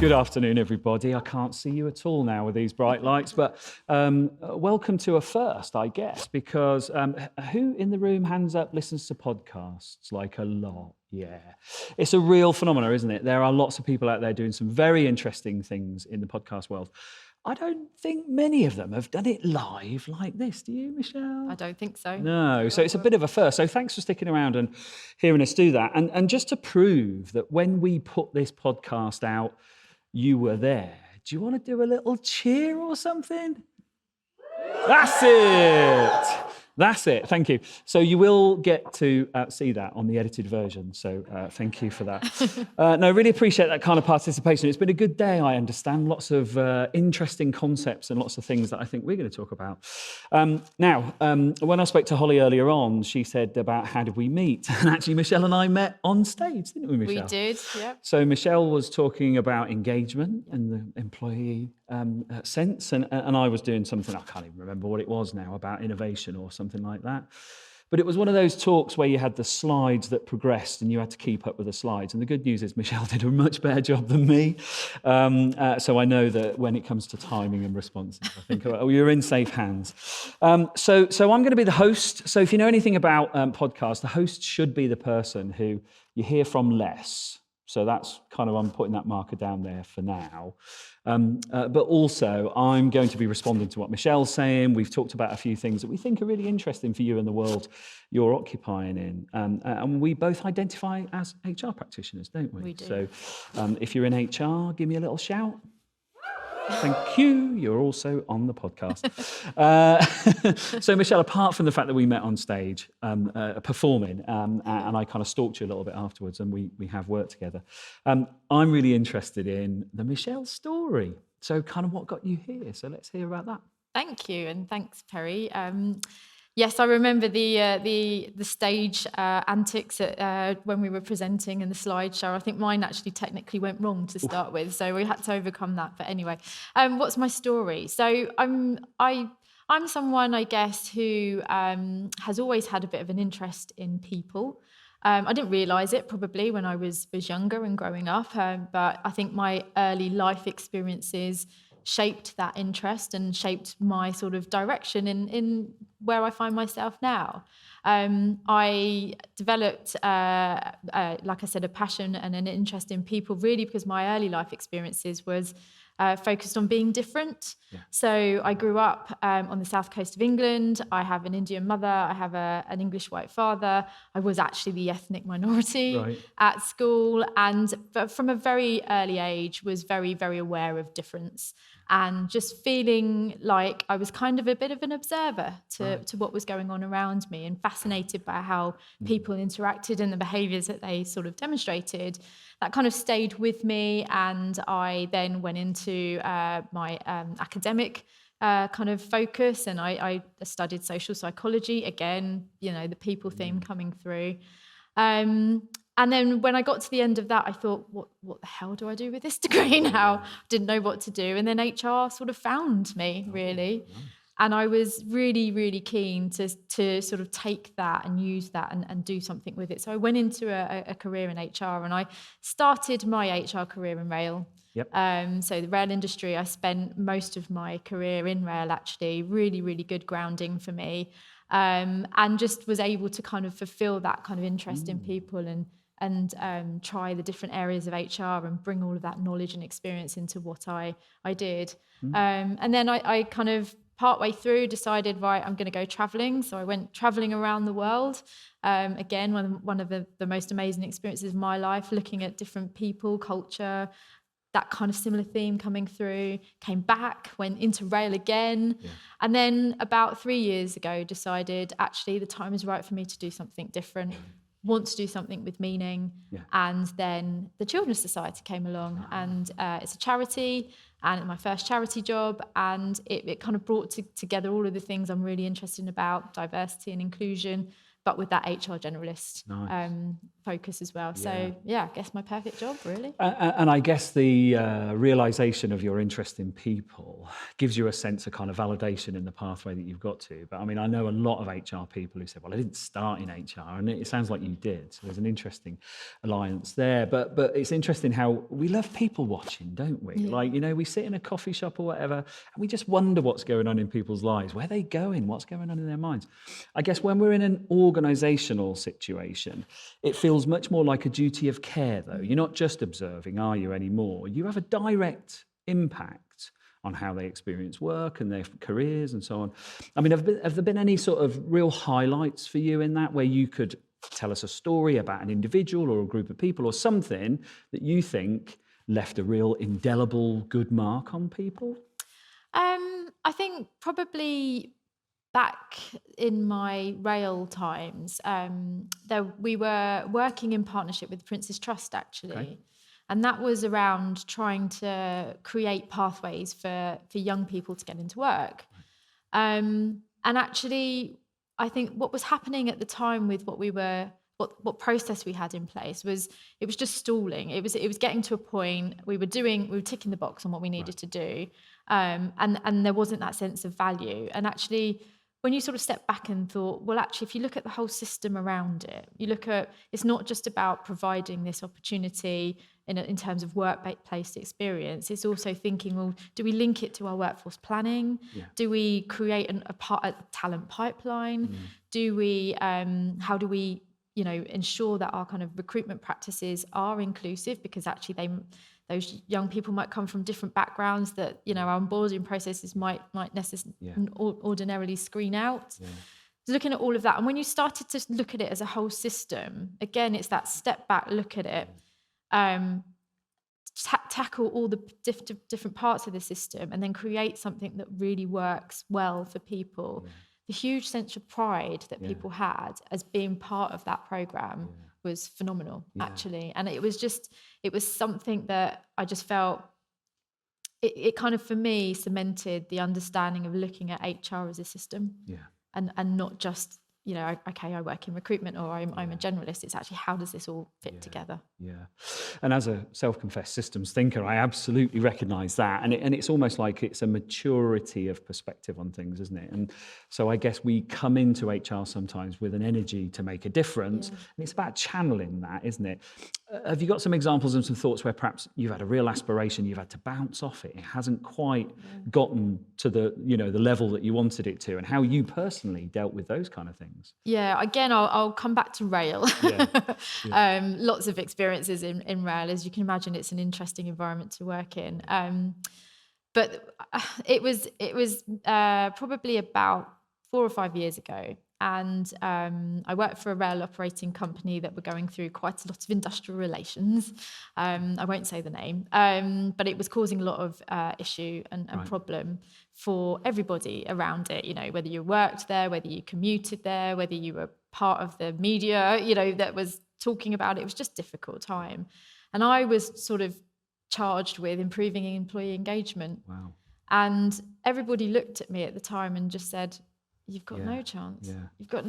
Good afternoon, everybody. I can't see you at all now with these bright lights, but welcome to a first, I guess, because who in the room, hands up, listens to podcasts? Like a lot, yeah. It's a real phenomenon, isn't it? There are lots of people out there doing some very interesting things in the podcast world. I don't think many of them have done it live like this. Do you, Michelle? I don't think so. No, so it's a bit of a first. So thanks for sticking around and hearing us do that. And just to prove that when we put this podcast out, you were there. Do you want to do a little cheer or something? That's it. That's it. Thank you. So you will get to see that on the edited version. So thank you for that. No, really appreciate that kind of participation. It's been a good day, I understand. Lots of interesting concepts and lots of things that I think we're going to talk about. Now, when I spoke to Holly earlier on, she said about how did we meet? And actually, Michelle and I met on stage, didn't we, Michelle? We did, yep. So Michelle was talking about engagement and the employee sense, and I was doing something, I can't even remember what it was now, about innovation or something like that. But it was one of those talks where you had the slides that progressed and you had to keep up with the slides. And the good news is Michelle did a much better job than me. So I know that when it comes to timing and responses, I think you're in safe hands. So I'm going to be the host. So if you know anything about podcasts, the host should be the person who you hear from less. So that's kind of, I'm putting that marker down there for now. But also, I'm going to be responding to what Michelle's saying. We've talked about a few things that we think are really interesting for you in the world you're occupying in. And we both identify as HR practitioners, don't we? We do. So if you're in HR, give me a little shout. Thank you. You're also on the podcast. So, Michelle, apart from the fact that we met on stage performing, and I kind of stalked you a little bit afterwards, and we have worked together, I'm really interested in the Michelle story. So, kind of what got you here? So, let's hear about that. Thank you, and thanks, Perry. Yes, I remember the stage antics when we were presenting and the slideshow. I think mine actually technically went wrong to start with, so we had to overcome that. But anyway, what's my story? So I'm someone, I guess, who has always had a bit of an interest in people. I didn't realise it probably when I was younger and growing up, but I think my early life experiences shaped that interest and shaped my sort of direction in where I find myself now. I developed, like I said, a passion and an interest in people really because my early life experiences was focused on being different. Yeah. So I grew up on the south coast of England. I have an Indian mother. I have an English white father. I was actually the ethnic minority at school, and from a very early age was very, very aware of difference and just feeling like I was kind of a bit of an observer to what was going on around me and fascinated by how people interacted and the behaviours that they sort of demonstrated. That kind of stayed with me, and I then went into my academic kind of focus, and I studied social psychology. Again, you know, the people theme coming through. And then when I got to the end of that, I thought, what the hell do I do with this degree now? Didn't know what to do. And then HR sort of found me, really. Nice. And I was really, really keen to sort of take that and use that and do something with it. So I went into a career in HR, and I started my HR career in rail. Yep. So the rail industry, I spent most of my career in rail, actually. Really, really good grounding for me. And just was able to kind of fulfill that kind of interest in people and try the different areas of HR and bring all of that knowledge and experience into what I did. And then I kind of partway through decided, right, I'm going to go traveling. So I went traveling around the world. Again, one of the most amazing experiences of my life, looking at different people, culture, that kind of similar theme coming through. Came back, went into rail again. Yeah. And then about 3 years ago, decided actually the time is right for me to do something different. Want to do something with meaning. Yeah. And then the Children's Society came along, and it's a charity. and my first charity job. And it kind of brought together all of the things I'm really interested in about diversity and inclusion, but with that HR generalist Nice. focus as well. Yeah. So yeah, I guess my perfect job, really. And I guess the realization of your interest in people gives you a sense of kind of validation in the pathway that you've got to. But I mean, I know a lot of HR people who said, well, I didn't start in HR, and it sounds like you did. So there's an interesting alliance there. But it's interesting how we love people watching, don't we? Yeah. Like, you know, we sit in a coffee shop or whatever, and we just wonder what's going on in people's lives. Where are they going? What's going on in their minds? I guess when we're in an organizational situation, it feels much more like a duty of care, though. You're not just observing, are you, anymore? You have a direct impact on how they experience work and their careers and so on. I mean, have there been any sort of real highlights for you in that, where you could tell us a story about an individual or a group of people or something that you think left a real indelible good mark on people? I think probably back in my rail times, we were working in partnership with Prince's Trust, actually. Okay. And that was around trying to create pathways for young people to get into work. And actually, I think what was happening at the time with what process we had in place was, it was just stalling. It was getting to a point we were ticking the box on what we needed to do, and there wasn't that sense of value. And actually, when you sort of step back and thought, well, actually, if you look at the whole system around it, you look at, it's not just about providing this opportunity in terms of workplace experience. It's also thinking, well, do we link it to our workforce planning? Yeah. Do we create a talent pipeline? Do we, how do we, ensure that our kind of recruitment practices are inclusive? Because actually those young people might come from different backgrounds that, our onboarding processes might ordinarily screen out. Yeah. Looking at all of that. And when you started to look at it as a whole system, again, it's that step back, look at it, tackle all the different parts of the system, and then create something that really works well for people. Yeah. The huge sense of pride that people had as being part of that program was phenomenal, actually. And it was something that I just felt, it kind of, for me, cemented the understanding of looking at HR as a system. Yeah. And not just, okay, I work in recruitment, or I'm a generalist. It's actually, how does this all fit together? Yeah. And as a self-confessed systems thinker, I absolutely recognise that. And it's almost like it's a maturity of perspective on things, isn't it? And so I guess we come into HR sometimes with an energy to make a difference. And it's about channeling that, isn't it? Have you got some examples and some thoughts where perhaps you've had a real aspiration, you've had to bounce off it, it hasn't quite gotten to the level that you wanted it to, and how you personally dealt with those kind of things? Yeah, again, I'll come back to rail. Lots of experiences in rail. As you can imagine, it's an interesting environment to work in. But it was probably about 4 or 5 years ago. And I worked for a rail operating company that were going through quite a lot of industrial relations. I won't say the name, but it was causing a lot of issue and problem for everybody around it. Whether you worked there, whether you commuted there, whether you were part of the media, that was talking about it. It was just a difficult time. And I was sort of charged with improving employee engagement. Wow. And everybody looked at me at the time and just said, you've got no chance. Yeah. You've got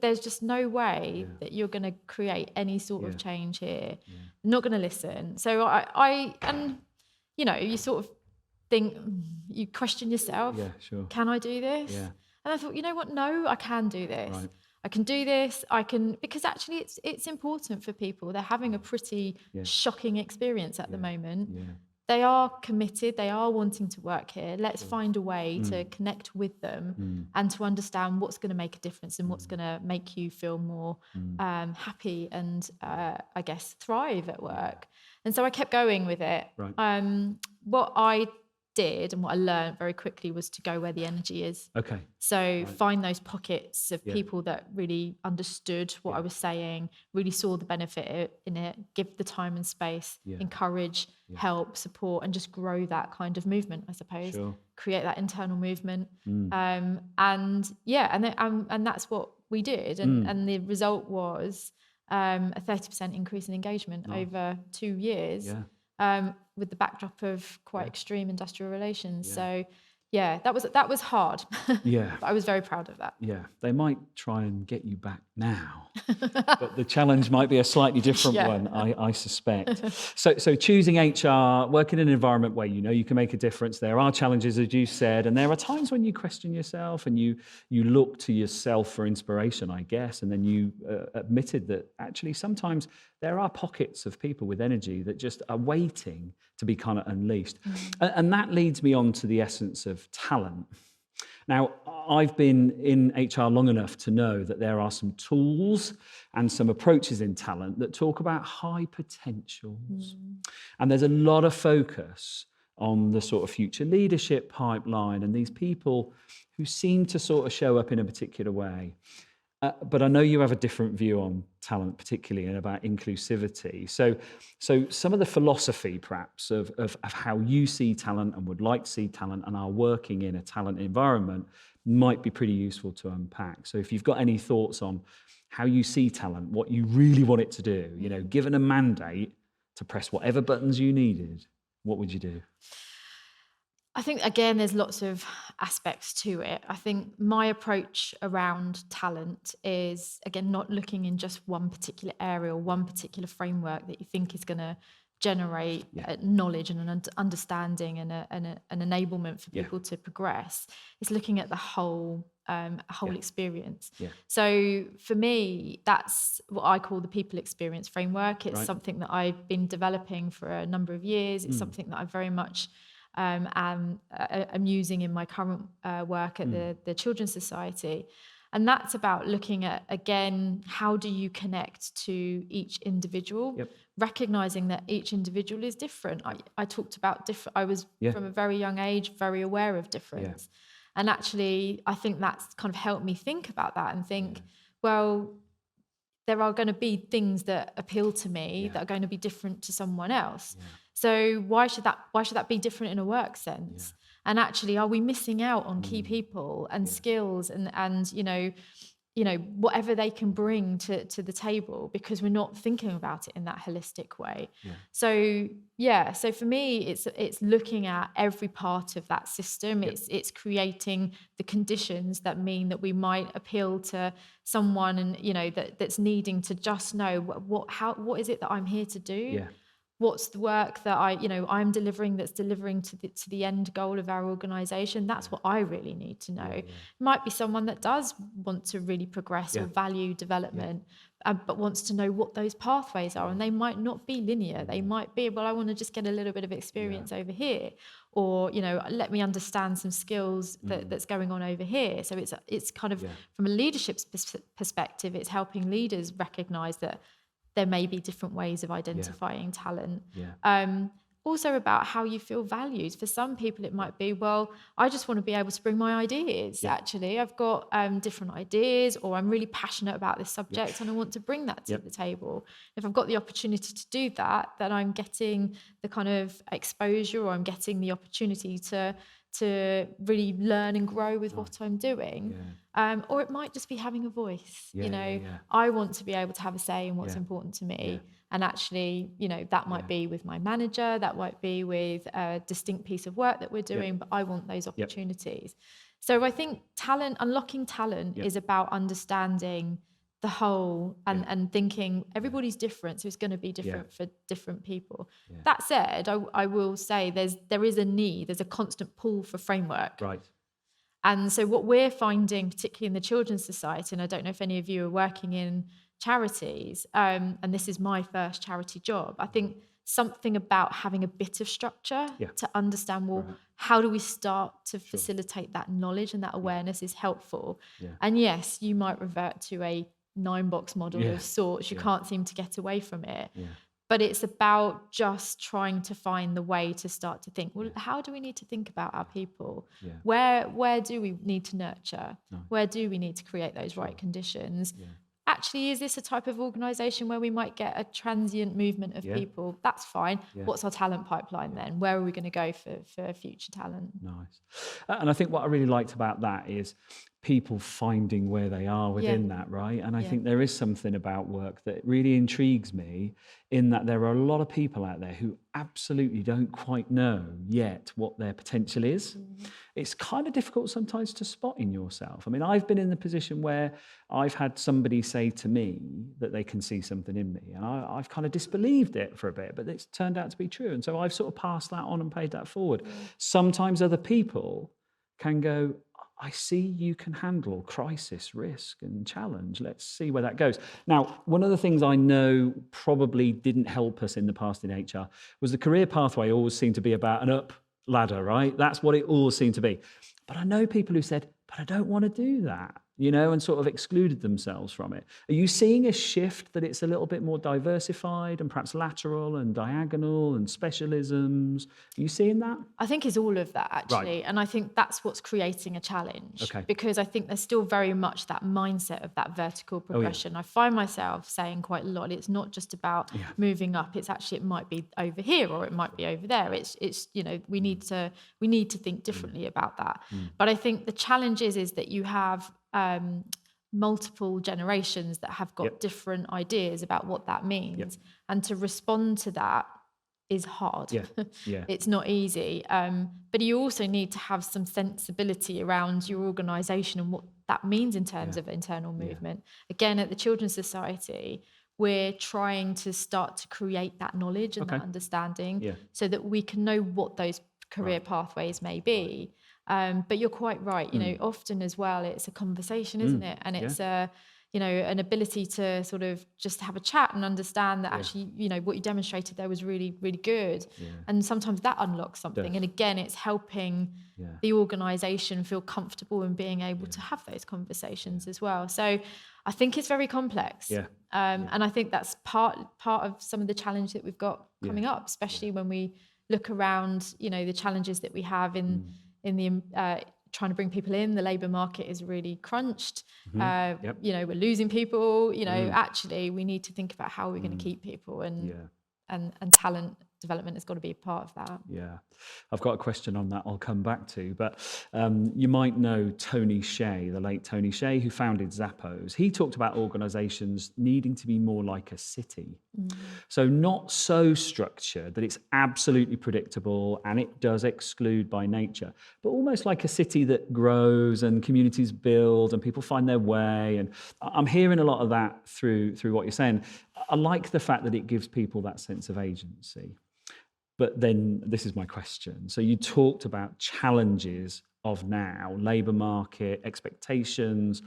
there's just no way that you're going to create any sort of change here. Yeah. I'm not going to listen. So you sort of think, you question yourself. Yeah, sure. Can I do this? Yeah. And I thought, you know what? No, I can do this. Right. I can do this. Because actually it's important for people. They're having a pretty shocking experience at the moment. Yeah. They are committed, they are wanting to work here. Let's find a way to connect with them and to understand what's going to make a difference and what's going to make you feel more happy and, I guess, thrive at work. And so I kept going with it. Right. What I did and what I learned very quickly was to go where the energy is. Okay. So find those pockets of people that really understood what I was saying, really saw the benefit in it, give the time and space, encourage, help, support, and just grow that kind of movement, I suppose. Sure. Create that internal movement. And that's what we did. And the result was a 30% increase in engagement over 2 years. Yeah. with the backdrop of quite extreme industrial relations. Yeah. So yeah, that was hard. Yeah. But I was very proud of that. Yeah, they might try and get you back now, but the challenge might be a slightly different Yeah. one, I suspect. So choosing HR, working in an environment where you know you can make a difference, there are challenges, as you said, and there are times when you question yourself and you look to yourself for inspiration, I guess, and then you admitted that actually sometimes there are pockets of people with energy that just are waiting to be kind of unleashed. And that leads me on to the essence of talent. Now, I've been in HR long enough to know that there are some tools and some approaches in talent that talk about high potentials. And there's a lot of focus on the sort of future leadership pipeline and these people who seem to sort of show up in a particular way. But I know you have a different view on talent, particularly, and about inclusivity. So some of the philosophy, perhaps, of how you see talent and would like to see talent and are working in a talent environment might be pretty useful to unpack. So if you've got any thoughts on how you see talent, what you really want it to do, you know, given a mandate to press whatever buttons you needed, what would you do? I think, again, there's lots of aspects to it. I think my approach around talent is, again, not looking in just one particular area or one particular framework that you think is going to generate knowledge and an understanding and an enablement for people to progress. It's looking at the whole experience. So for me, that's what I call the people experience framework. It's something that I've been developing for a number of years. It's something that I very much am using in my current work at the Children's Society. And that's about looking at, again, how do you connect to each individual, recognizing that each individual is different. I talked about different, I was from a very young age, very aware of difference. And actually, I think that's kind of helped me think about that and think, well, there are going to be things that appeal to me that are going to be different to someone else. So why should that be different in a work sense? And actually, are we missing out on key people and skills and you know whatever they can bring to the table because we're not thinking about it in that holistic way? So for me, it's looking at every part of that system. It's creating the conditions that mean that we might appeal to someone and that's needing to just know what is it that I'm here to do. What's the work that I'm delivering that's delivering to the end goal of our organisation? That's what I really need to know. It might be someone that does want to really progress or value development, but wants to know what those pathways are. And they might not be linear. They might be, well, I want to just get a little bit of experience over here, or let me understand some skills that's going on over here. So it's kind of from a leadership perspective, it's helping leaders recognise that there may be different ways of identifying talent. Also about how you feel valued. For some people, it might be, well, I just want to be able to bring my ideas. Actually, I've got different ideas, or I'm really passionate about this subject and I want to bring that to the table. If I've got the opportunity to do that, then I'm getting the kind of exposure, or I'm getting the opportunity to really learn and grow with what I'm doing. Or it might just be having a voice. I want to be able to have a say in what's important to me. And actually, that might be with my manager, that might be with a distinct piece of work that we're doing, but I want those opportunities. So I think unlocking talent is about understanding the whole and thinking everybody's different, so it's going to be different for different people. That said, I will say there is a constant pull for framework. And so what we're finding, particularly in the Children's Society, and I don't know if any of you are working in charities, and this is my first charity job, I think something about having a bit of structure to understand, how do we start to facilitate that knowledge and that awareness is helpful. And yes, you might revert to a 9-box model of sorts. You can't seem to get away from it. But it's about just trying to find the way to start to think, well, how do we need to think about our people? Where do we need to nurture? Where do we need to create those right conditions? Actually, is this a type of organisation where we might get a transient movement of people? That's fine. What's our talent pipeline then? Where are we going to go for future talent? Nice. And I think what I really liked about that is people finding where they are within that, right? And I think there is something about work that really intrigues me, in that there are a lot of people out there who absolutely don't quite know yet what their potential is. It's kind of difficult sometimes to spot in yourself. I mean, I've been in the position where I've had somebody say to me that they can see something in me, and I've kind of disbelieved it for a bit, but it's turned out to be true. And so I've sort of passed that on and paid that forward. Sometimes other people can go, I see you can handle crisis, risk, and challenge. Let's see where that goes. Now, one of the things I know probably didn't help us in the past in HR was the career pathway always seemed to be about an up ladder, right? That's what it all seemed to be. But I know people who said, but I don't want to do that, and sort of excluded themselves from it. Are you seeing a shift that it's a little bit more diversified and perhaps lateral and diagonal and specialisms? Are you seeing that? I think it's all of that, actually. Right. And I think that's what's creating a challenge. Okay. Because I think there's still very much that mindset of that vertical progression. I find myself saying quite a lot, it's not just about moving up. It's actually, it might be over here or it might be over there. It's we need to think differently about that. But I think the challenge is that you have multiple generations that have got different ideas about what that means, and to respond to that is hard. It's not easy, but you also need to have some sensibility around your organisation and what that means in terms of internal movement. Again, at the Children's Society, we're trying to start to create that knowledge and that understanding so that we can know what those career pathways may be. But you're quite right. Often as well, it's a conversation, isn't it? And it's an ability to sort of just have a chat and understand that actually, what you demonstrated there was really, really good. And sometimes that unlocks something. And again, it's helping the organisation feel comfortable in being able to have those conversations as well. So I think it's very complex. And I think that's part of some of the challenge that we've got coming up, especially when we look around, the challenges that we have in the trying to bring people in. The labour market is really crunched. We're losing people. Actually, we need to think about how we're going to keep people, and talent development has got to be a part of that. I've got a question on that I'll come back to, but you might know Tony Hsieh, the late Tony Hsieh, who founded Zappos. He talked about organisations needing to be more like a city. So not so structured that it's absolutely predictable and it does exclude by nature, but almost like a city that grows and communities build and people find their way. And I'm hearing a lot of that through what you're saying. I like the fact that it gives people that sense of agency. But then this is my question. So you talked about challenges of now, labour market, expectations.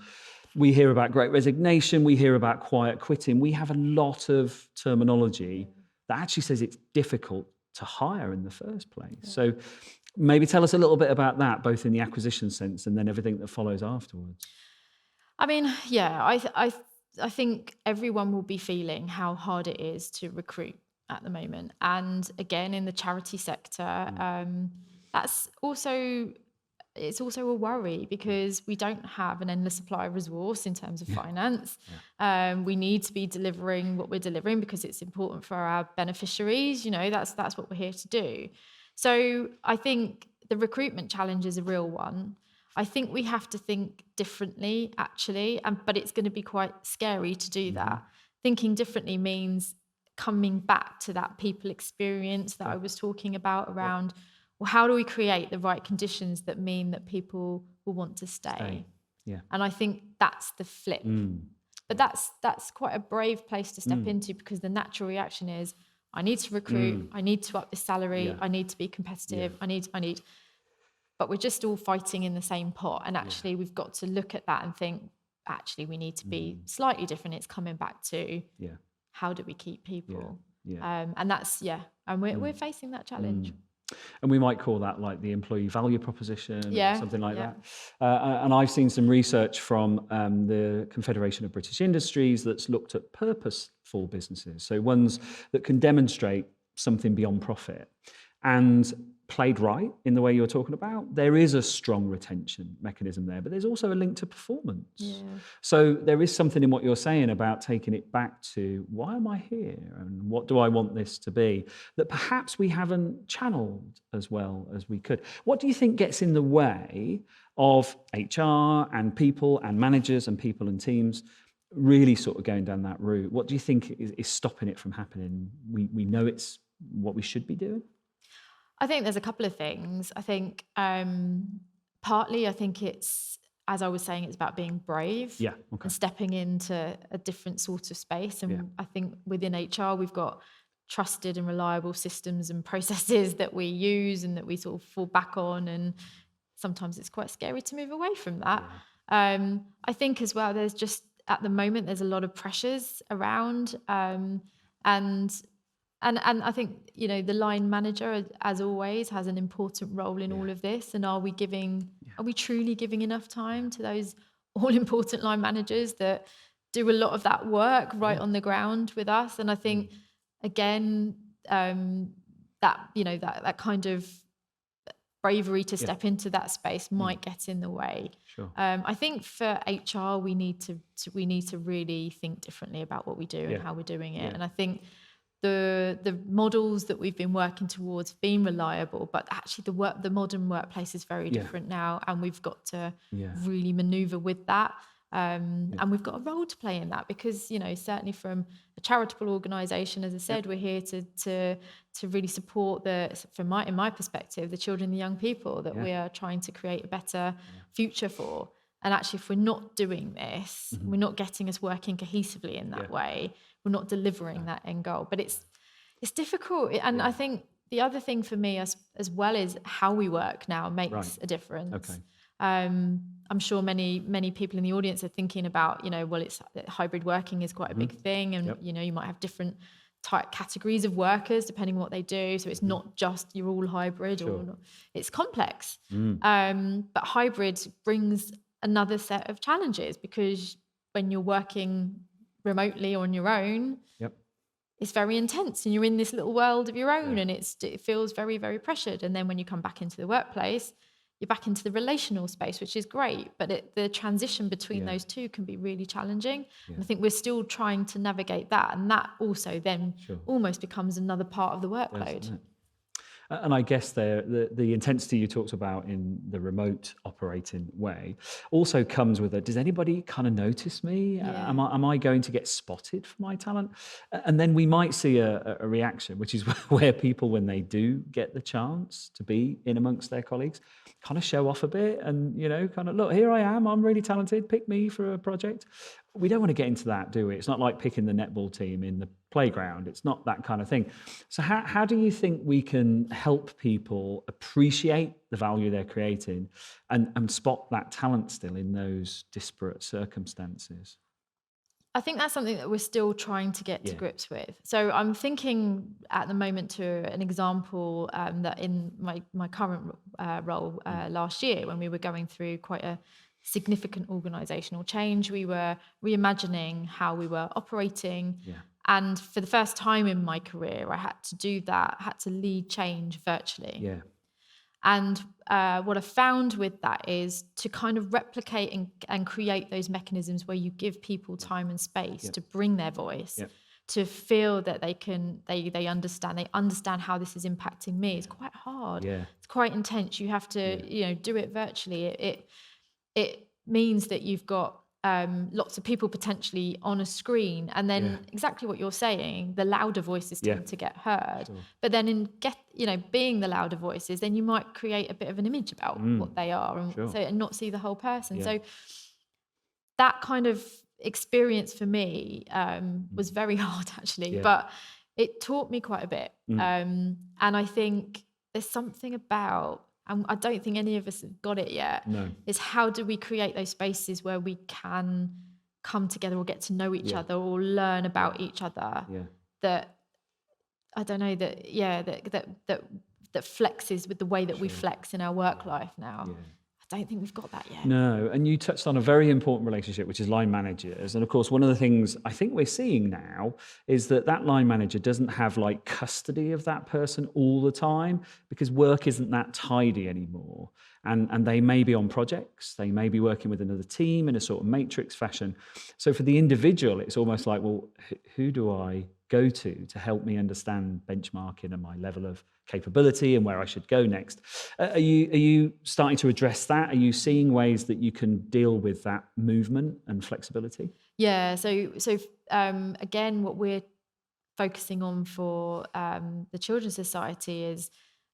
We hear about great resignation. We hear about quiet quitting. We have a lot of terminology that actually says it's difficult to hire in the first place. So maybe tell us a little bit about that, both in the acquisition sense and then everything that follows afterwards. I mean, I think everyone will be feeling how hard it is to recruit at the moment. And again, in the charity sector, it's also a worry because we don't have an endless supply of resource in terms of finance. We need to be delivering what we're delivering because it's important for our beneficiaries. That's what we're here to do. So I think the recruitment challenge is a real one. I think we have to think differently, actually, but it's going to be quite scary to do that. Thinking differently means coming back to that people experience that I was talking about around, well, how do we create the right conditions that mean that people will want to stay? And I think that's the flip. But that's quite a brave place to step into, because the natural reaction is, I need to recruit, I need to up the salary, I need to be competitive, I need. But we're just all fighting in the same pot. And actually, we've got to look at that and think, actually, we need to be slightly different. It's coming back to how do we keep people? And that's, and we're facing that challenge. And we might call that like the employee value proposition or something like that. And I've seen some research from the Confederation of British Industries that's looked at purposeful businesses, so ones that can demonstrate something beyond profit. And played right in the way you're talking about, there is a strong retention mechanism there, but there's also a link to performance. So there is something in what you're saying about taking it back to, why am I here and what do I want this to be, that perhaps we haven't channeled as well as we could. What do you think gets in the way of HR and people and managers and people and teams really sort of going down that route. What do you think is stopping it from happening? We know it's what we should be doing. I think there's a couple of things. I think partly, I think it's, as I was saying, it's about being brave Yeah. Okay. and stepping into a different sort of space. And Yeah. I think within HR, we've got trusted and reliable systems and processes that we use and that we sort of fall back on. And sometimes it's quite scary to move away from that. I think as well, there's just, at the moment, there's a lot of pressures around. And I think, you know, the line manager, as always, has an important role in all of this. And are we truly giving enough time to those all-important line managers that do a lot of that work right on the ground with us? And I think, again, that, you know, that kind of bravery to step into that space might get in the way. Sure. I think for HR, we need to really think differently about what we do and how we're doing it. And I think the models that we've been working towards have been reliable, but actually the modern workplace is very different now, and we've got to really maneuver with that. And we've got a role to play in that, because, you know, certainly from a charitable organisation, as I said, we're here to really support in my perspective, the children and the young people that we are trying to create a better future for. And actually, if we're not doing this, we're not getting us working cohesively in that way, we're not delivering that end goal. But it's difficult. And I think the other thing for me as well is how we work now makes a difference. Okay. I'm sure many people in the audience are thinking about, you know, well, it's hybrid working is quite a big thing, and you know, you might have different type categories of workers depending on what they do. So it's not just you're all hybrid or not. It's complex. But hybrid brings another set of challenges, because when you're working remotely on your own, it's very intense, and you're in this little world of your own, and it feels very, very pressured. And then when you come back into the workplace, you're back into the relational space, which is great, but the transition between those two can be really challenging. And I think we're still trying to navigate that, and that also then almost becomes another part of the workload. And I guess the intensity you talked about in the remote operating way also comes with does anybody kind of notice me? Am I going to get spotted for my talent? And then we might see a reaction, which is where people, when they do get the chance to be in amongst their colleagues, kind of show off a bit and, you know, kind of, look, here I am, I'm really talented, pick me for a project. We don't want to get into that, do we? It's not like picking the netball team in the playground. It's not that kind of thing. So how do you think we can help people appreciate the value they're creating and spot that talent still in those disparate circumstances? I think that's something that we're still trying to get to grips with. So I'm thinking at the moment to an example that in my current role last year, when we were going through quite a significant organizational change, we were reimagining how we were operating. And for the first time in my career, I had to do that, had to lead change virtually. And what I found with that is to kind of replicate and create those mechanisms where you give people time and space to bring their voice, to feel that they understand how this is impacting me. It's quite hard. It's quite intense. You have to, you know, do it virtually. It means that you've got lots of people potentially on a screen, and then exactly what you're saying, the louder voices tend to get heard. But then being the louder voices, then you might create a bit of an image about what they are, and not see the whole person. So that kind of experience for me was very hard, actually, but it taught me quite a bit. And I think there's something about, and I don't think any of us have got it yet, is how do we create those spaces where we can come together or get to know each other or learn about each other, that, I don't know, that flexes with the way that we flex in our work life now. I don't think we've got that yet. No, and you touched on a very important relationship, which is line managers. And of course, one of the things I think we're seeing now is that line manager doesn't have like custody of that person all the time, because work isn't that tidy anymore. And they may be on projects, they may be working with another team in a sort of matrix fashion. So for the individual, it's almost like, well, who do I go to help me understand benchmarking and my level of capability and where I should go next. Are you starting to address that? Are you seeing ways that you can deal with that movement and flexibility? Yeah. Again, what we're focusing on for the Children's Society is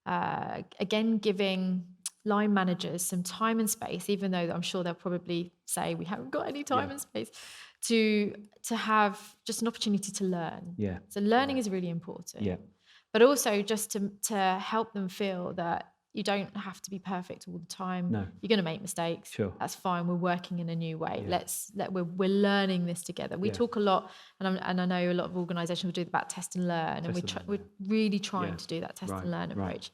again giving line managers some time and space, even though I'm sure they'll probably say we haven't got any time and space, to have just an opportunity to learn. Yeah. So learning is really important. Yeah. But also just to help them feel that you don't have to be perfect all the time. No. You're going to make mistakes. Sure. That's fine. We're working in a new way. Yeah. We're learning this together. We talk a lot, and I know a lot of organisations will do about test and learn, and we're really trying to do that test and learn approach.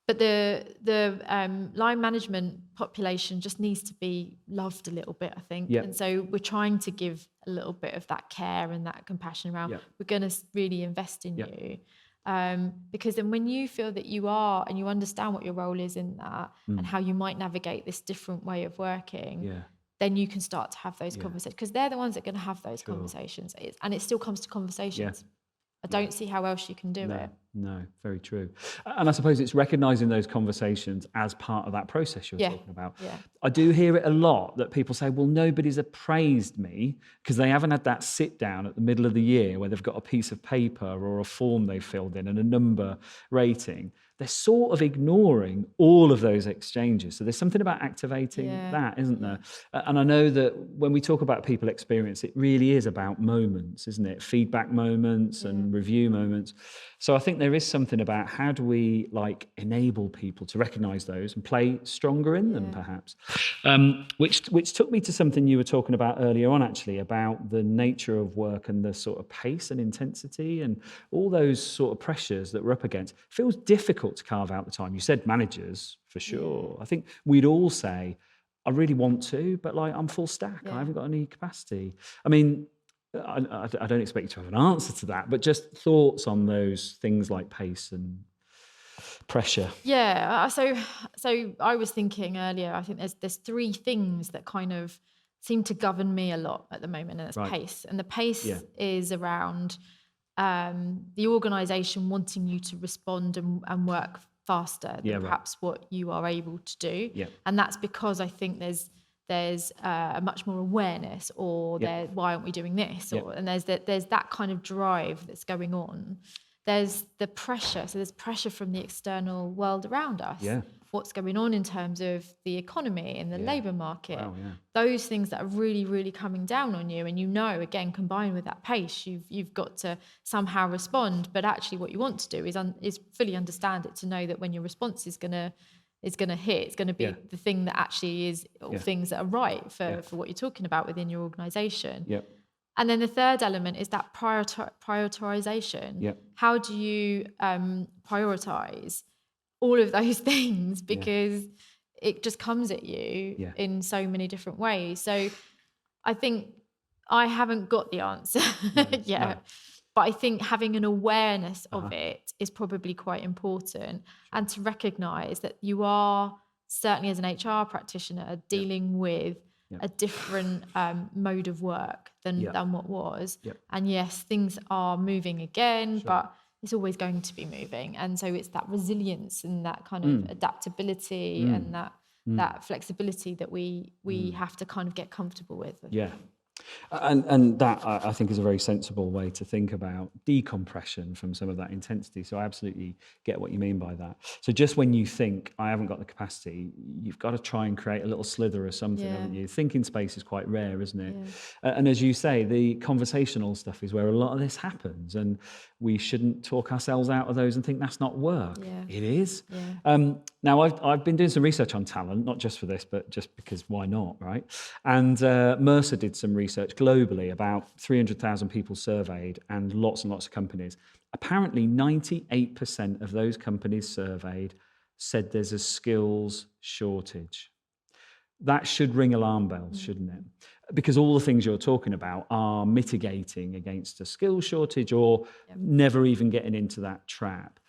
But the line management population just needs to be loved a little bit, I think. Yep. And so we're trying to give a little bit of that care and that compassion around. We're going to really invest in you. Because then when you feel that you are and you understand what your role is in that and how you might navigate this different way of working, then you can start to have those conversations, because they're the ones that are going to have those conversations. And it still comes to conversations. I don't see how else you can do it. No, very true. And I suppose it's recognising those conversations as part of that process you're talking about. Yeah. I do hear it a lot that people say, well, nobody's appraised me because they haven't had that sit down at the middle of the year where they've got a piece of paper or a form they've filled in and a number rating. They're sort of ignoring all of those exchanges. So there's something about activating that, isn't there? And I know that when we talk about people experience, it really is about moments, isn't it? Feedback moments and review moments. So I think there is something about how do we enable people to recognise those and play stronger in them, perhaps. Which took me to something you were talking about earlier on, actually, about the nature of work and the sort of pace and intensity and all those sort of pressures that we're up against. It feels difficult to carve out the time. You said managers, for sure. I think we'd all say, I really want to, but I'm full stack. I haven't got any capacity. I mean, I don't expect you to have an answer to that, but just thoughts on those things like pace and pressure. Yeah. So I was thinking earlier, I think there's three things that kind of seem to govern me a lot at the moment, and that's pace. And the pace is around the organisation wanting you to respond and work faster than perhaps what you are able to do. And that's because I think there's a much more awareness, or why aren't we doing this? And there's that kind of drive that's going on. There's the pressure. So there's pressure from the external world around us. What's going on in terms of the economy and the labour market. Those things that are really, really coming down on you. And again, combined with that pace, you've got to somehow respond. But actually what you want to do is fully understand it, to know that when your response is going to hit, it's going to be the thing that actually is all things that are right for what you're talking about within your organisation. And then the third element is that prioritization. How do you prioritize all of those things? Because it just comes at you in so many different ways. So I think I haven't got the answer yet. But I think having an awareness of it is probably quite important, and to recognise that you are, certainly as an HR practitioner, dealing with a different mode of work than what was. And yes, things are moving again, but it's always going to be moving. And so it's that resilience and that kind of adaptability and that flexibility that we have to kind of get comfortable with. And that, I think, is a very sensible way to think about decompression from some of that intensity. So I absolutely get what you mean by that. So just when you think, I haven't got the capacity, you've got to try and create a little slither of something, haven't you? Thinking space is quite rare, isn't it? And as you say, the conversational stuff is where a lot of this happens, and we shouldn't talk ourselves out of those and think that's not work. It is. Now, I've been doing some research on talent, not just for this, but just because why not, right? And Mercer did some research globally, about 300,000 people surveyed and lots of companies. Apparently, 98% of those companies surveyed said there's a skills shortage. That should ring alarm bells, shouldn't it? Because all the things you're talking about are mitigating against a skills shortage or never even getting into that trap.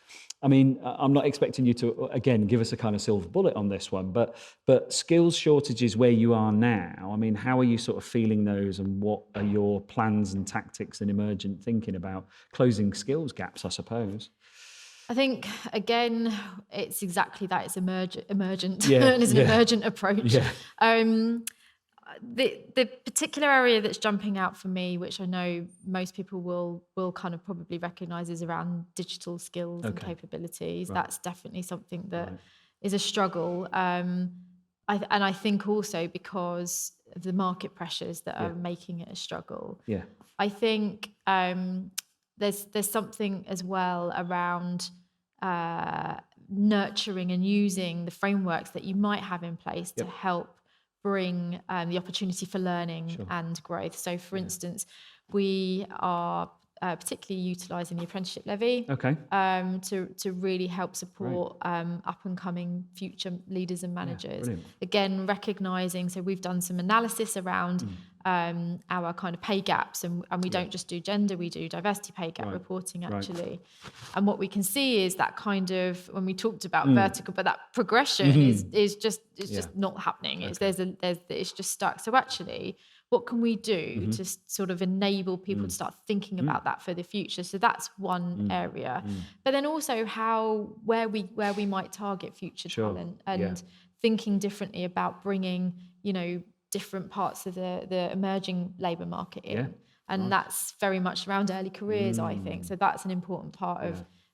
I mean, I'm not expecting you to, again, give us a kind of silver bullet on this one, but skills shortages where you are now, I mean, how are you sort of feeling those, and what are your plans and tactics and emergent thinking about closing skills gaps, I suppose? I think, again, it's exactly that. It's emergent. Yeah, And it's an yeah. emergent approach. Yeah. The particular area that's jumping out for me, which I know most people will kind of probably recognise, is around digital skills and Okay. capabilities. Right. That's definitely something that Right. is a struggle. I think also because of the market pressures that are making it a struggle. Yeah. I think there's something as well around nurturing and using the frameworks that you might have in place to help bring the opportunity for learning and growth. So, for instance, we are particularly utilising the apprenticeship levy Okay. to really help support up and coming future leaders and managers. Brilliant. Again, recognising, so we've done some analysis around our kind of pay gaps, and we don't just do gender, we do diversity pay gap reporting actually. And what we can see is that kind of, when we talked about vertical, but that progression is just not happening. It's just stuck. So actually, what can we do to sort of enable people to start thinking about that for the future? So that's one area. But then also where we might target future talent, and thinking differently about bringing, different parts of the emerging labour market in. And that's very much around early careers, I think. So that's an important part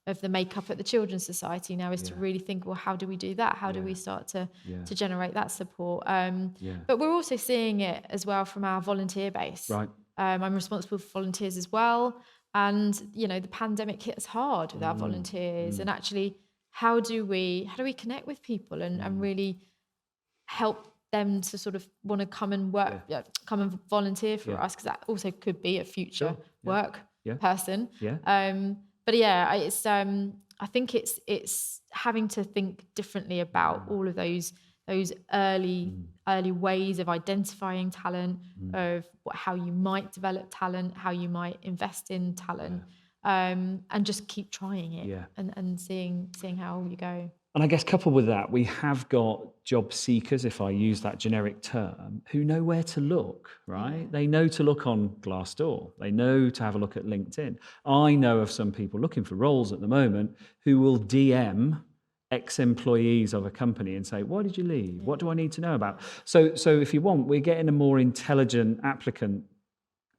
of the makeup at the Children's Society now, is to really think, well, how do we do that? How do we start to generate that support? But we're also seeing it as well from our volunteer base. Right. I'm responsible for volunteers as well. And, the pandemic hit us hard with our volunteers. And actually, how do we connect with people and really help them to sort of want to come and work, come and volunteer for us? Because that also could be a future work person. But it's I think it's having to think differently about all of those early ways of identifying talent, of how you might develop talent, how you might invest in talent, and just keep trying it and seeing how you go. And I guess coupled with that, we have got job seekers, if I use that generic term, who know where to look, right? They know to look on Glassdoor. They know to have a look at LinkedIn. I know of some people looking for roles at the moment who will DM ex-employees of a company and say, why did you leave? What do I need to know about? So if you want, we're getting a more intelligent applicant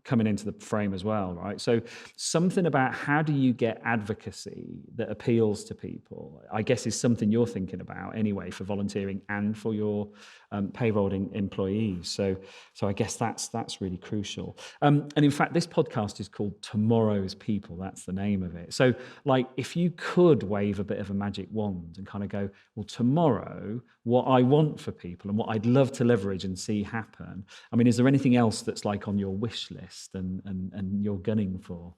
coming into the frame as well, right? So something about how do you get advocacy that appeals to people, I guess, is something you're thinking about anyway for volunteering and for your payrolling employees. So I guess that's really crucial. And in fact, this podcast is called Tomorrow's People. That's the name of it. So like, if you could wave a bit of a magic wand and kind of go, well, tomorrow, what I want for people and what I'd love to leverage and see happen. I mean, is there anything else that's like on your wish list and you're gunning for?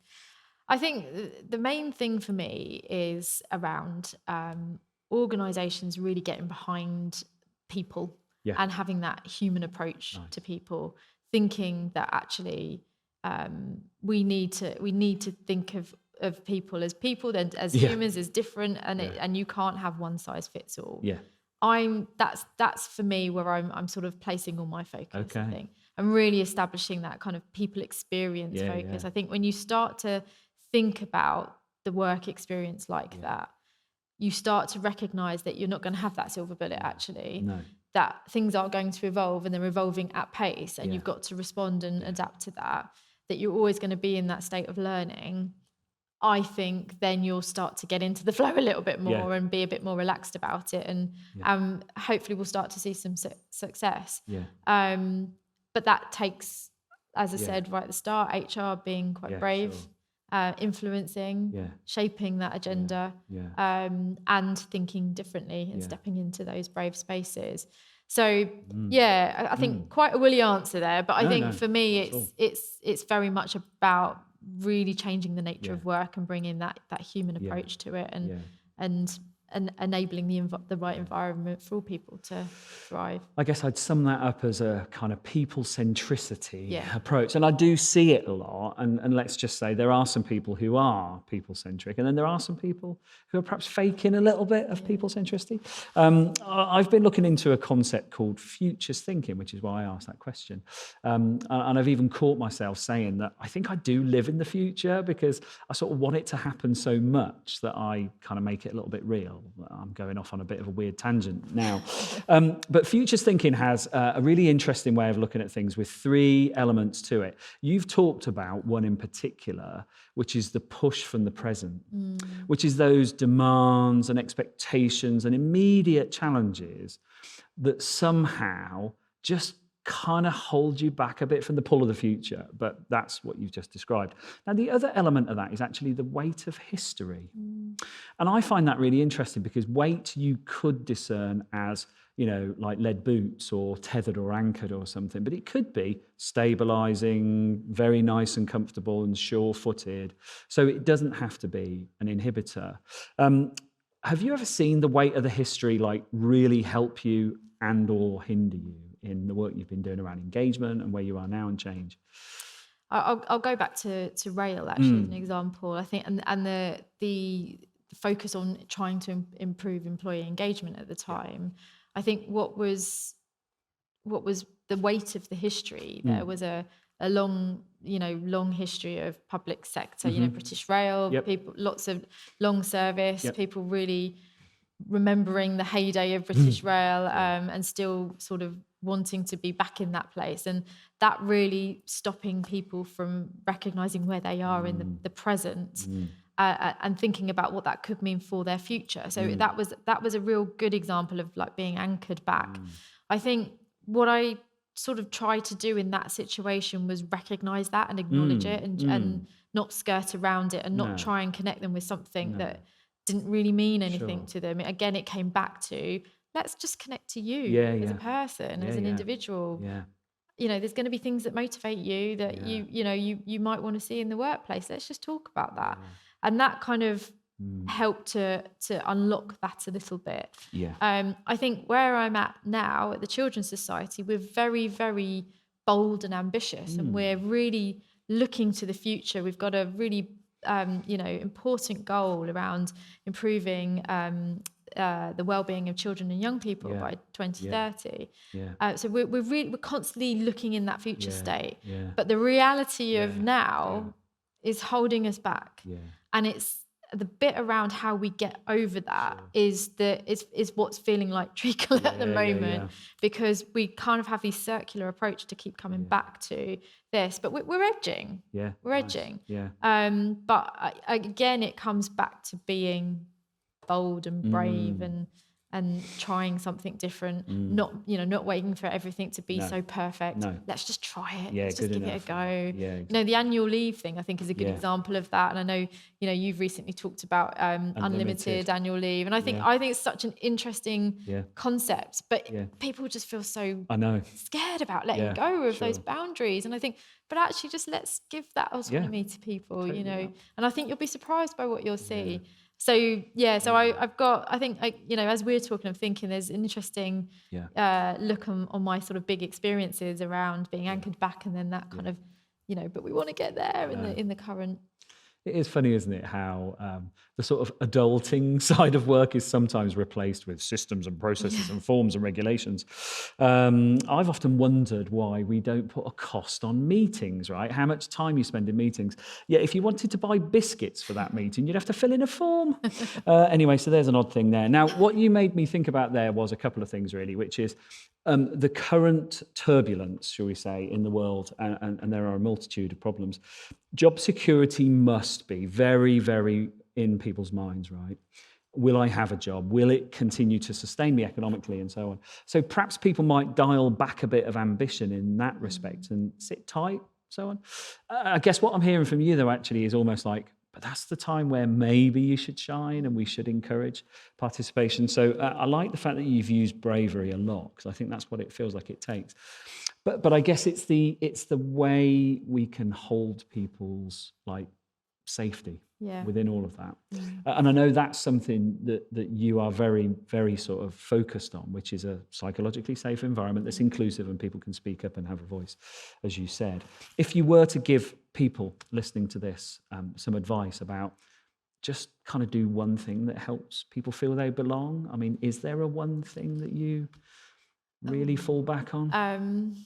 I think the main thing for me is around organisations really getting behind people and having that human approach to people, thinking that actually we need to think of people as humans, as different, and you can't have one size fits all. That's for me where I'm sort of placing all my focus. I think I'm really establishing that kind of people experience focus. I think when you start to think about the work experience like that, you start to recognize that you're not going to have that silver bullet actually. That things are going to evolve, and they're evolving at pace, and you've got to respond and adapt to that you're always going to be in that state of learning. I think then you'll start to get into the flow a little bit more and be a bit more relaxed about it, and hopefully we'll start to see some success. But that takes, as I said right at the start, HR being quite brave, influencing, shaping that agenda, and thinking differently and stepping into those brave spaces. So I think quite a woolly answer there, but I think for me it's very much about really changing the nature of work and bringing that human approach to it, and enabling the right environment for all people to thrive. I guess I'd sum that up as a kind of people centricity Yeah. approach. And I do see it a lot. And let's just say there are some people who are people centric, and then there are some people who are perhaps faking a little bit of people centricity. I've been looking into a concept called futures thinking, which is why I asked that question. And I've even caught myself saying that I think I do live in the future because I sort of want it to happen so much that I kind of make it a little bit real. I'm going off on a bit of a weird tangent now. But futures thinking has a really interesting way of looking at things with three elements to it. You've talked about one in particular, which is the push from the present, which is those demands and expectations and immediate challenges that somehow just kind of hold you back a bit from the pull of the future. But that's what you've just described. Now, the other element of that is actually the weight of history. And I find that really interesting because weight you could discern as, like lead boots or tethered or anchored or something, but it could be stabilizing, very nice and comfortable and sure-footed. So it doesn't have to be an inhibitor. Have you ever seen the weight of the history like really help you and or hinder you in the work you've been doing around engagement and where you are now and change? I'll go back to rail actually as an example. I think and the focus on trying to improve employee engagement at the time. I think what was the weight of the history there was a long history of public sector, British Rail, people, lots of long service, people really remembering the heyday of British Rail and still sort of wanting to be back in that place, and that really stopping people from recognizing where they are in the present and thinking about what that could mean for their future. So that was a real good example of like being anchored back. I think what I sort of tried to do in that situation was recognize that and acknowledge it and not skirt around it and not try and connect them with something that didn't really mean anything to them. Again, it came back to, let's just connect to you as a person, as an individual. There's going to be things that motivate you that you might want to see in the workplace. Let's just talk about that. And that kind of helped to unlock that a little bit. I think where I'm at now at the Children's Society, we're very, very bold and ambitious, and we're really looking to the future. We've got a really important goal around improving the well-being of children and young people by 2030. So we're constantly looking in that future state. But the reality of now is holding us back. And it's the bit around how we get over that is what's feeling like treacle at the moment, because we kind of have this circular approach to keep coming back to this, but we're edging. We're edging. But again, it comes back to being bold and brave and trying something different, not waiting for everything to be so perfect. Let's just try it. Let's just give it a go. The annual leave thing, I think, is a good example of that. And I know, you've recently talked about unlimited annual leave. And I think it's such an interesting concept, but people just feel so scared about letting go of those boundaries. And I think, but actually just let's give that autonomy to people, and I think you'll be surprised by what you'll see. So I've got, I think, as we're talking, I'm thinking there's an interesting look on my sort of big experiences around being anchored back, and then that kind of, but we want to get there in the current. It is funny, isn't it, how the sort of adulting side of work is sometimes replaced with systems and processes and forms and regulations. I've often wondered why we don't put a cost on meetings, right? How much time you spend in meetings. Yeah, if you wanted to buy biscuits for that meeting, you'd have to fill in a form. Anyway, so there's an odd thing there. Now, what you made me think about there was a couple of things, really, which is the current turbulence, shall we say, in the world, and there are a multitude of problems. Job security must be very, very in people's minds, right? Will I have a job? Will it continue to sustain me economically and so on? So perhaps people might dial back a bit of ambition in that respect and sit tight, so on. I guess what I'm hearing from you, though, actually is almost like, but that's the time where maybe you should shine and we should encourage participation. So I like the fact that you've used bravery a lot, because I think that's what it feels like it takes. But I guess it's the way we can hold people's safety Yeah. within all of that. And I know that's something that you are very, very sort of focused on, which is a psychologically safe environment that's inclusive and people can speak up and have a voice, as you said. If you were to give people listening to this some advice about just kind of do one thing that helps people feel they belong, I mean, is there a one thing that you really fall back on?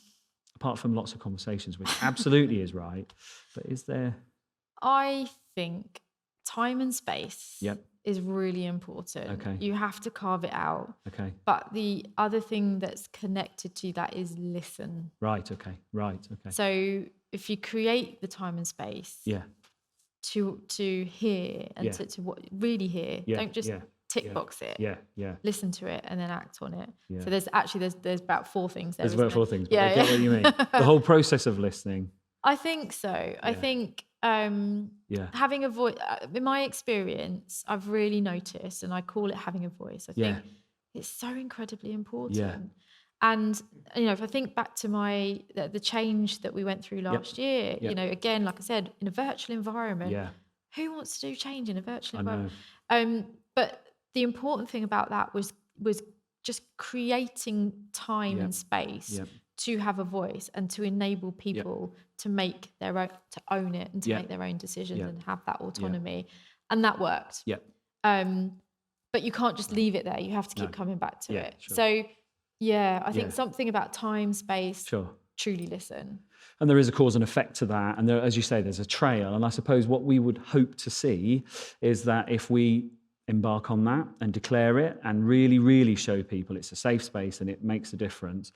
Apart from lots of conversations, which absolutely is right, but is there? I think time and space Yep. is really important. Okay. You have to carve it out. Okay. But the other thing that's connected to that is listen. Right. Okay. Right. Okay. So if you create the time and space Yeah. to hear and Yeah. to what really hear, Yeah. don't just Yeah. tick Yeah. box it. Yeah. Yeah. Listen to it and then act on it. Yeah. So there's about 4 things there. There's isn't about 4 there? things, but I get what you mean. The whole process of listening. I think so. I think Yeah. having a voice, in my experience, I've really noticed, and I call it having a voice. I think it's so incredibly important. And if I think back to the change that we went through last year, again, like I said, in a virtual environment, who wants to do change in a virtual environment? But the important thing about that was just creating time and space to have a voice and to enable people to make their own, to own it and to make their own decisions and have that autonomy. And that worked. But you can't just leave it there. You have to keep coming back to it. Sure. So I think something about time, space, truly listen. And there is a cause and effect to that. And there, as you say, there's a trail. And I suppose what we would hope to see is that if we embark on that and declare it and really, really show people it's a safe space and it makes a difference,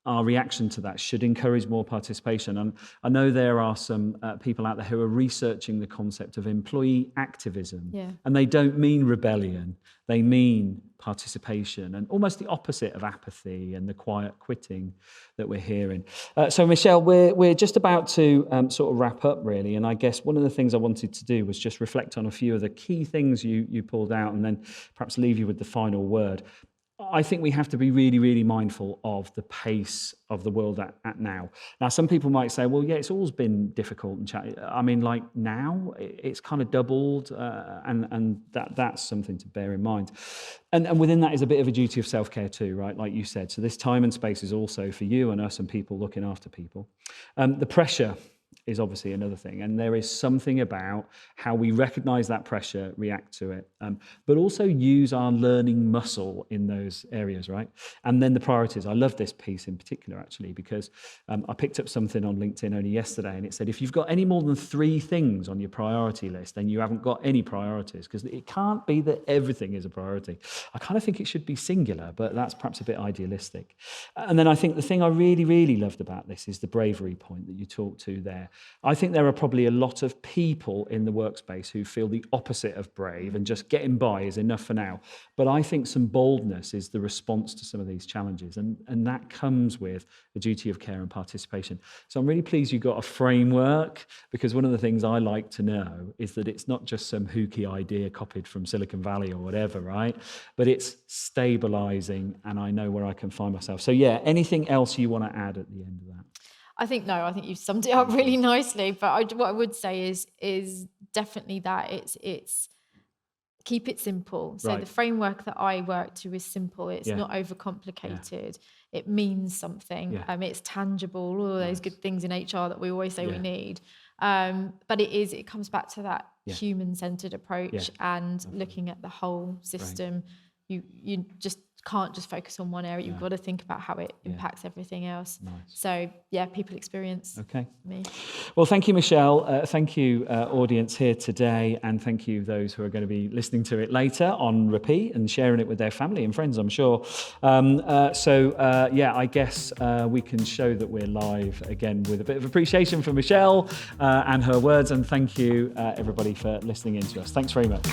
our reaction to that should encourage more participation. And I know there are some people out there who are researching the concept of employee activism. And they don't mean rebellion. They mean participation and almost the opposite of apathy and the quiet quitting that we're hearing. So, Michelle, we're just about to sort of wrap up, really. And I guess one of the things I wanted to do was just reflect on a few of the key things you pulled out and then perhaps leave you with the final word. I think we have to be really, really mindful of the pace of the world at now. Now, some people might say, well, it's always been difficult and challenging. I mean, like now, it's kind of doubled, and that's something to bear in mind. And within that is a bit of a duty of self-care too, right? Like you said. So this time and space is also for you and us and people looking after people. The pressure is obviously another thing. And there is something about how we recognize that pressure, react to it, but also use our learning muscle in those areas, right? And then the priorities. I love this piece in particular, actually, because I picked up something on LinkedIn only yesterday, and it said, if you've got any more than 3 things on your priority list, then you haven't got any priorities, because it can't be that everything is a priority. I kind of think it should be singular, but that's perhaps a bit idealistic. And then I think the thing I really, really loved about this is the bravery point that you talked to there. I think there are probably a lot of people in the workspace who feel the opposite of brave and just getting by is enough for now. But I think some boldness is the response to some of these challenges. And that comes with a duty of care and participation. So I'm really pleased you got a framework, because one of the things I like to know is that it's not just some hooky idea copied from Silicon Valley or whatever, right? But it's stabilizing, and I know where I can find myself. So anything else you want to add at the end of that? I think you've summed it up really nicely. But what I would say is definitely that it's keep it simple. So the framework that I work to is simple. It's not overcomplicated. It means something. It's tangible. All of those good things in HR that we always say we need. But it comes back to that human-centered approach and looking at the whole system. You just can't just focus on one area. You've got to think about how it impacts everything else. Nice. So people experience me. Well, thank you, Michelle. Thank you, audience here today, and thank you those who are going to be listening to it later on repeat and sharing it with their family and friends, I'm sure. I guess we can show that we're live again with a bit of appreciation for Michelle and her words, and thank you everybody for listening in to us. Thanks very much.